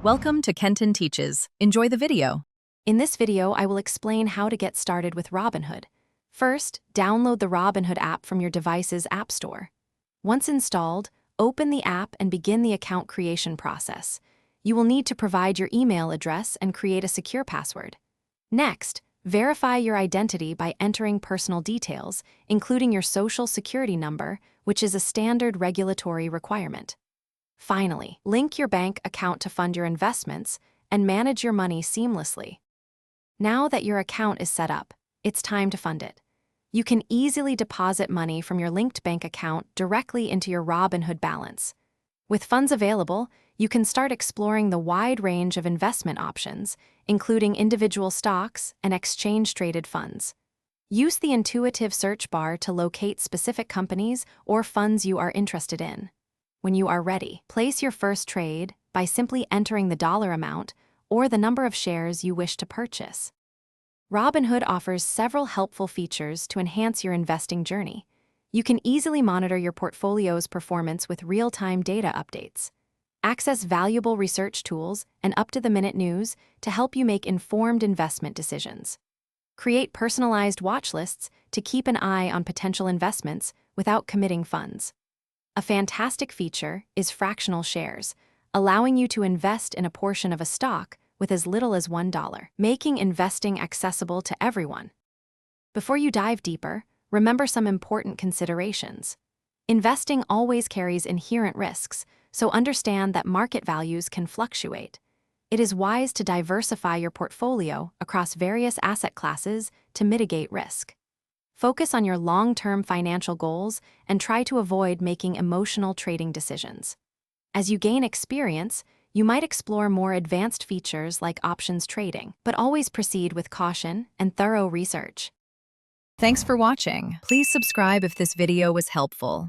Welcome to Kenton Teaches. Enjoy the video. In this video, I will explain how to get started with Robinhood. First, download the Robinhood app from your device's app store. Once installed, open the app and begin the account creation process. You will need to provide your email address and create a secure password. Next, verify your identity by entering personal details, including your social security number, which is a standard regulatory requirement. Finally, link your bank account to fund your investments and manage your money seamlessly. Now that your account is set up, it's time to fund it. You can easily deposit money from your linked bank account directly into your Robinhood balance. With funds available, you can start exploring the wide range of investment options, including individual stocks and exchange-traded funds. Use the intuitive search bar to locate specific companies or funds you are interested in. When you are ready, place your first trade by simply entering the dollar amount or the number of shares you wish to purchase. Robinhood offers several helpful features to enhance your investing journey. You can easily monitor your portfolio's performance with real-time data updates. Access valuable research tools and up-to-the-minute news to help you make informed investment decisions. Create personalized watch lists to keep an eye on potential investments without committing funds. A fantastic feature is fractional shares, allowing you to invest in a portion of a stock with as little as $1, making investing accessible to everyone. Before you dive deeper, remember some important considerations. Investing always carries inherent risks, so understand that market values can fluctuate. It is wise to diversify your portfolio across various asset classes to mitigate risk. Focus on your long-term financial goals and try to avoid making emotional trading decisions. As you gain experience, you might explore more advanced features like options trading, but always proceed with caution and thorough research. Thanks for watching. Please subscribe if this video was helpful.